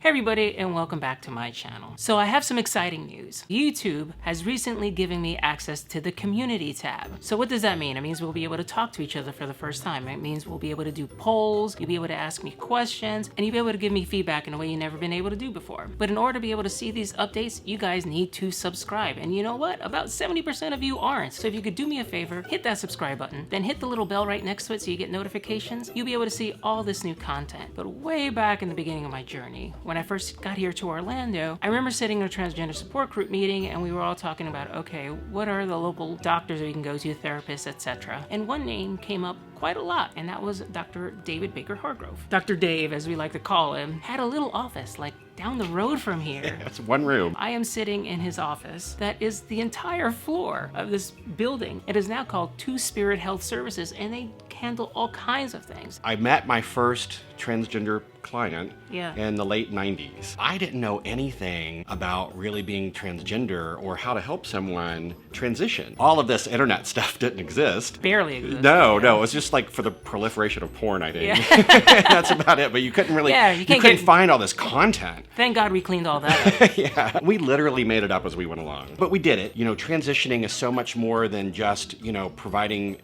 Hey everybody, and welcome back to my channel. So I have some exciting news. YouTube has recently given me access to the community tab. So what does that mean? It means we'll be able to talk to each other for the first time. It means we'll be able to do polls, you'll be able to ask me questions, and you'll be able to give me feedback in a way you've never been able to do before. But in order to be able to see these updates, you guys need to subscribe. And you know what? About 70% of you aren't. So if you could do me a favor, hit that subscribe button, then hit the little bell right next to it so you get notifications. You'll be able to see all this new content. But way back in the beginning of my journey, when I first got here to Orlando, I remember sitting in a transgender support group meeting and we were all talking about, okay, what are the local doctors that we can go to, therapists, etc. And one name came up quite a lot, and that was Dr. David Baker-Hargrove. Dr. Dave, as we like to call him, had a little office like down the road from here. It's one room. I am sitting in his office that is the entire floor of this building. It is now called Two Spirit Health Services, and they handle all kinds of things. I met my first transgender client Yeah. in the late 90s. I didn't know anything about really being transgender or how to help someone transition. All of this internet stuff didn't exist. Barely existed. No, it was just like for the proliferation of porn, I think. Yeah. That's about it. But you couldn't really, you couldn't find all this content. Thank God we cleaned all that up. Yeah, we literally made it up as we went along. But we did it. You know, transitioning is so much more than just, providing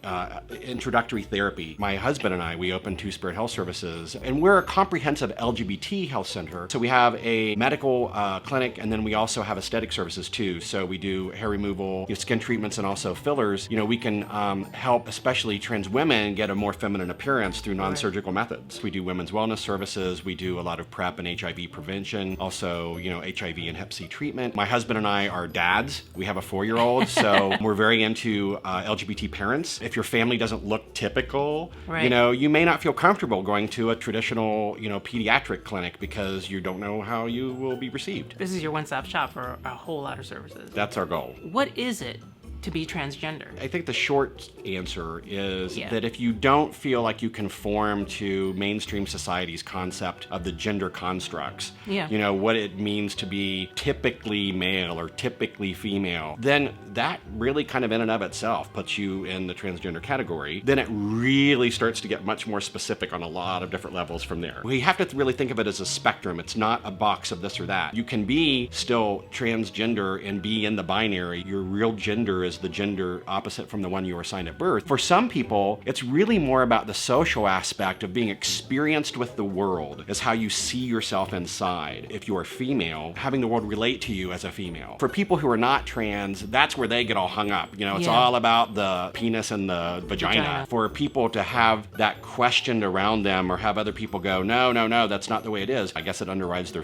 introductory therapy. My husband and I, we opened Two Spirit Health Services, and we're a comprehensive LGBT health center. So we have a medical clinic, and then we also have aesthetic services too. So we do hair removal, skin treatments, and also fillers. We can help especially trans women get a more feminine appearance through non-surgical methods. We do women's wellness services. We do a lot of PrEP and HIV prevention. Also, HIV and Hep C treatment. My husband and I are dads. We have a 4-year-old, so we're very into LGBT parents. If your family doesn't look typical, right, you may not feel comfortable going to a traditional, pediatric clinic because you don't know how you will be received. This is your one-stop shop for a whole lot of services. That's our goal. What is it to be transgender? I think the short answer is that if you don't feel like you conform to mainstream society's concept of the gender constructs, what it means to be typically male or typically female, then that really kind of in and of itself puts you in the transgender category. Then it really starts to get much more specific on a lot of different levels from there. We have to really think of it as a spectrum. It's not a box of this or that. You can be still transgender and be in the binary. Your real gender is the gender opposite from the one you were assigned at birth. For some people, it's really more about the social aspect of being experienced with the world, as how you see yourself inside. If you are female, having the world relate to you as a female. For people who are not trans, that's where they get all hung up. It's all about the penis and the vagina. For people to have that questioned around them or have other people go, no, that's not the way it is, I guess it underrides their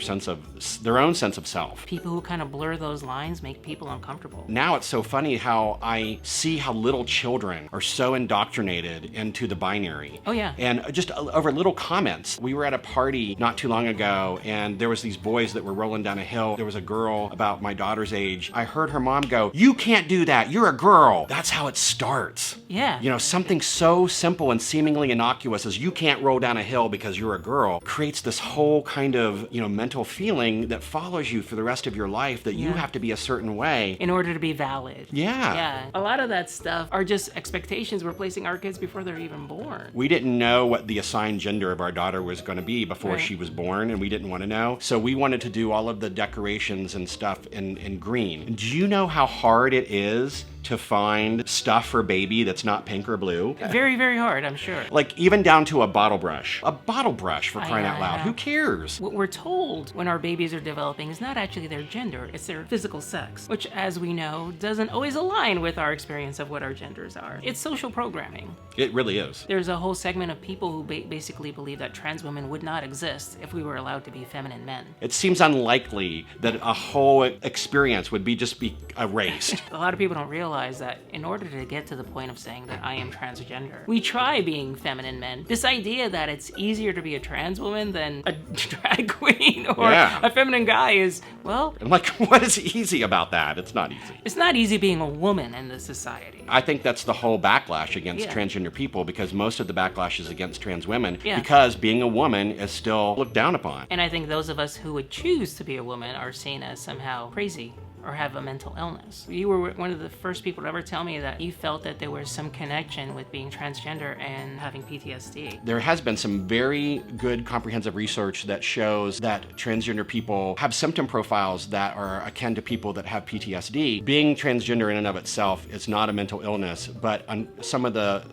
own sense of self. People who kind of blur those lines make people uncomfortable. Now it's so funny how I see how little children are so indoctrinated into the binary. Oh yeah. And just over little comments. We were at a party not too long ago, and there was these boys that were rolling down a hill. There was a girl about my daughter's age. I heard her mom go, "You can't do that, you're a girl." That's how it starts. Yeah. Something so simple and seemingly innocuous as you can't roll down a hill because you're a girl creates this whole kind of, mental feeling that follows you for the rest of your life, that you have to be a certain way in order to be valid. Yeah. A lot of that stuff are just expectations we're placing our kids before they're even born. We didn't know what the assigned gender of our daughter was going to be before she was born, and we didn't want to know. So we wanted to do all of the decorations and stuff in green. Do you know how hard it is to find stuff for baby that's not pink or blue? Very, very hard, I'm sure. Like even down to a bottle brush. A bottle brush, for crying out loud. Who cares? What we're told when our babies are developing is not actually their gender, it's their physical sex, which, as we know, doesn't always align with our experience of what our genders are. It's social programming. It really is. There's a whole segment of people who basically believe that trans women would not exist if we were allowed to be feminine men. It seems unlikely that a whole experience would be erased. A lot of people don't realize that in order to get to the point of saying that I am transgender, we try being feminine men. This idea that it's easier to be a trans woman than a drag queen or a feminine guy is, well... I'm like, what is easy about that? It's not easy. It's not easy being a woman in this society. I think that's the whole backlash against transgender people, because most of the backlash is against trans women, because being a woman is still looked down upon. And I think those of us who would choose to be a woman are seen as somehow crazy or have a mental illness. You were one of the first people to ever tell me that you felt that there was some connection with being transgender and having PTSD. There has been some very good comprehensive research that shows that transgender people have symptom profiles that are akin to people that have PTSD. Being transgender in and of itself is not a mental illness, but on some of the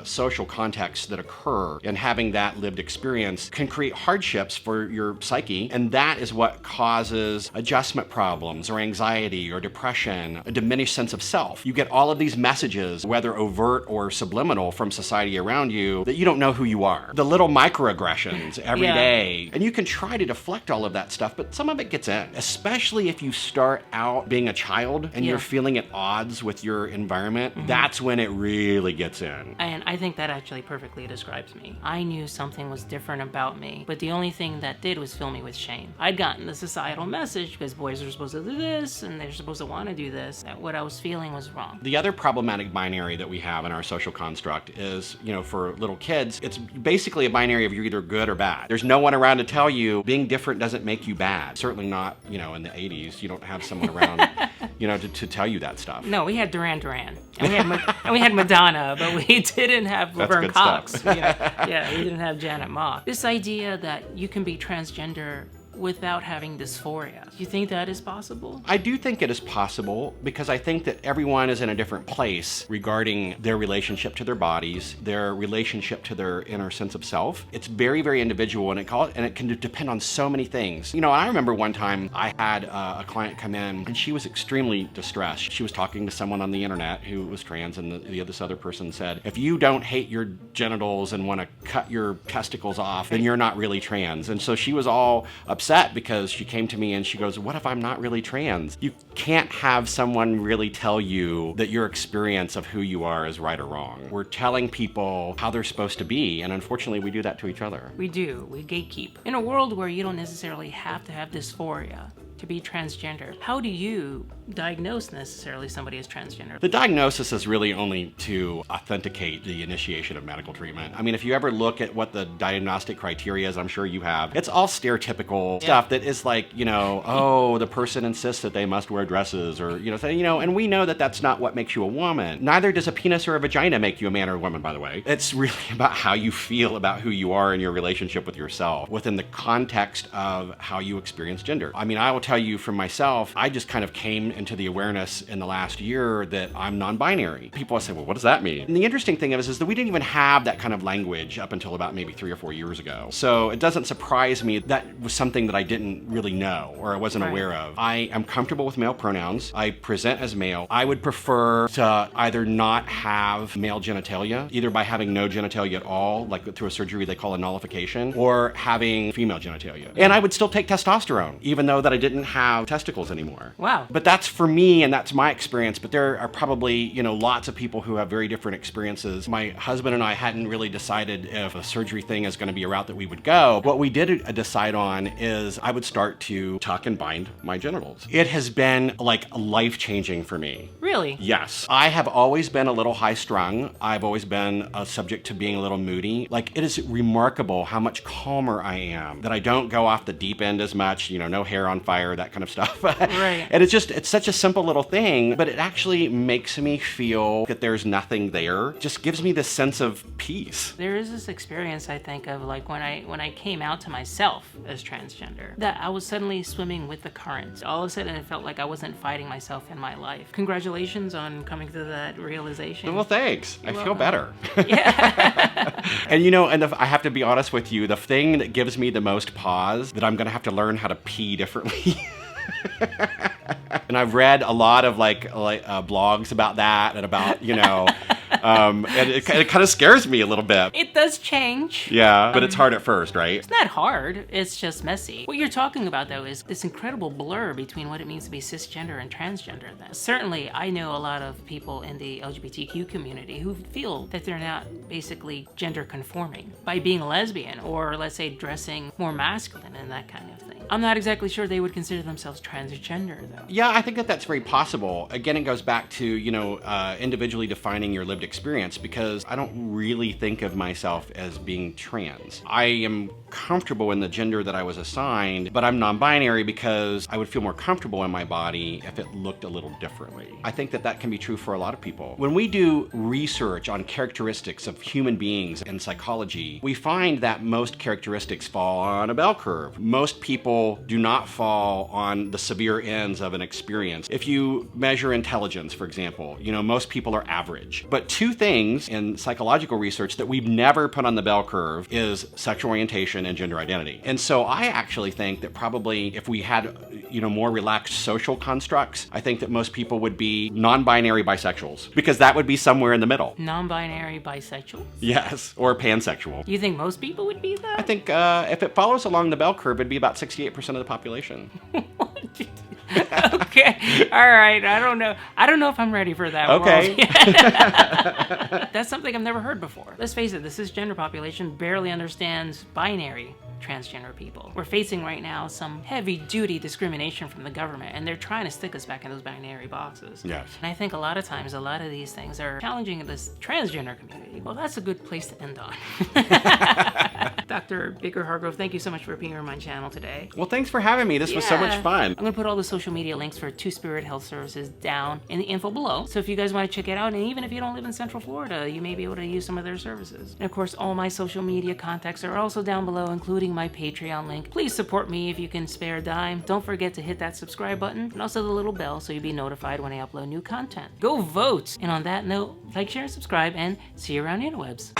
social contexts that occur and having that lived experience can create hardships for your psyche, and that is what causes adjustment problems or anxiety or depression, a diminished sense of self. You get all of these messages, whether overt or subliminal, from society around you that you don't know who you are. The little microaggressions every day. And you can try to deflect all of that stuff, but some of it gets in, especially if you start out being a child and you're feeling at odds with your environment. That's when it really gets in. And I think that actually perfectly describes me. I knew something was different about me, but the only thing that did was fill me with shame. I'd gotten the societal message because boys are supposed to do this and they're supposed to want to do this, that what I was feeling was wrong. The other problematic binary that we have in our social construct is, you know, for little kids, it's basically a binary of you're either good or bad. There's no one around to tell you being different doesn't make you bad. Certainly not, you know, in the 80s. You don't have someone around, you know, to tell you that stuff. No, we had Duran Duran. And we had Madonna, but we didn't have Laverne Cox. Yeah, we didn't have Janet Mock. This idea that you can be transgender without having dysphoria. Do you think that is possible? I do think it is possible because I think that everyone is in a different place regarding their relationship to their bodies, their relationship to their inner sense of self. It's very, very individual, and it can depend on so many things. You know, I remember one time I had a client come in and she was extremely distressed. She was talking to someone on the internet who was trans, and this other person said, if you don't hate your genitals and want to cut your testicles off, then you're not really trans. And so she was all upset because she came to me and she goes, what if I'm not really trans? You can't have someone really tell you that your experience of who you are is right or wrong. We're telling people how they're supposed to be, and unfortunately we do that to each other. We do. We gatekeep. In a world where you don't necessarily have to have dysphoria to be transgender, how do you diagnose necessarily somebody as transgender? The diagnosis is really only to authenticate the initiation of medical treatment. I mean, if you ever look at what the diagnostic criteria is, I'm sure you have, it's all stereotypical stuff that is like, you know, oh, the person insists that they must wear dresses, or, you know, and we know that that's not what makes you a woman. Neither does a penis or a vagina make you a man or a woman, by the way. It's really about how you feel about who you are in your relationship with yourself within the context of how you experience gender. I mean, I will tell you from myself, I just kind of came into the awareness in the last year that I'm non-binary. People say, well, what does that mean? And the interesting thing is that we didn't even have that kind of language up until about maybe 3 or 4 years ago. So it doesn't surprise me that was something that I didn't really know or I wasn't aware of. I am comfortable with male pronouns. I present as male. I would prefer to either not have male genitalia, either by having no genitalia at all, like through a surgery they call a nullification, or having female genitalia. And I would still take testosterone, even though that I didn't have testicles anymore. Wow. But that's for me and that's my experience, but there are probably, you know, lots of people who have very different experiences. My husband and I hadn't really decided if a surgery thing is going to be a route that we would go. What we did decide on is I would start to tuck and bind my genitals. It has been like life-changing for me. Really? Yes. I have always been a little high-strung. I've always been subject to being a little moody. Like, it is remarkable how much calmer I am, that I don't go off the deep end as much, you know, no hair on fire, that kind of stuff. Right. And it's such a simple little thing, but it actually makes me feel that there's nothing there. It just gives me this sense of peace. There is this experience, I think, of like when I came out to myself as transgender, that I was suddenly swimming with the current. All of a sudden, it felt like I wasn't fighting myself in my life. Congratulations on coming to that realization. Well, thanks. I feel better. Yeah. And you know, I have to be honest with you, the thing that gives me the most pause, that I'm gonna have to learn how to pee differently. And I've read a lot of like blogs about that and about, you know, and it kind of scares me a little bit. It does change. Yeah, but it's hard at first, right? It's not hard, it's just messy. What you're talking about, though, is this incredible blur between what it means to be cisgender and transgender. Then. Certainly, I know a lot of people in the LGBTQ community who feel that they're not basically gender conforming by being a lesbian or, let's say, dressing more masculine and that kind of thing. I'm not exactly sure they would consider themselves transgender, though. Yeah, I think that that's very possible. Again, it goes back to, individually defining your lived experience, because I don't really think of myself as being trans. I am comfortable in the gender that I was assigned, but I'm non-binary because I would feel more comfortable in my body if it looked a little differently. I think that that can be true for a lot of people. When we do research on characteristics of human beings in psychology, we find that most characteristics fall on a bell curve. Most people do not fall on the severe ends of an experience. If you measure intelligence, for example, most people are average. But two things in psychological research that we've never put on the bell curve is sexual orientation and gender identity. And so I actually think that probably if we had, more relaxed social constructs, I think that most people would be non-binary bisexuals, because that would be somewhere in the middle. Non-binary bisexual? Yes, or pansexual. You think most people would be that? I think if it follows along the bell curve, it'd be about 68% of the population. Okay. All right. I don't know if I'm ready for that. Okay. That's something I've never heard before. Let's face it, the cisgender population barely understands binary transgender people. We're facing right now some heavy-duty discrimination from the government, and they're trying to stick us back in those binary boxes. Yes. And I think a lot of times, a lot of these things are challenging this transgender community. Well, that's a good place to end on. Dr. Baker-Hargrove, thank you so much for appearing on my channel today. Well, thanks for having me. This was so much fun. I'm going to put all the social media links for Two Spirit Health Services down in the info below. So if you guys want to check it out, and even if you don't live in Central Florida, you may be able to use some of their services. And of course, all my social media contacts are also down below, including my Patreon link. Please support me if you can spare a dime. Don't forget to hit that subscribe button and also the little bell so you'll be notified when I upload new content. Go vote! And on that note, like, share, and subscribe, and see you around the interwebs.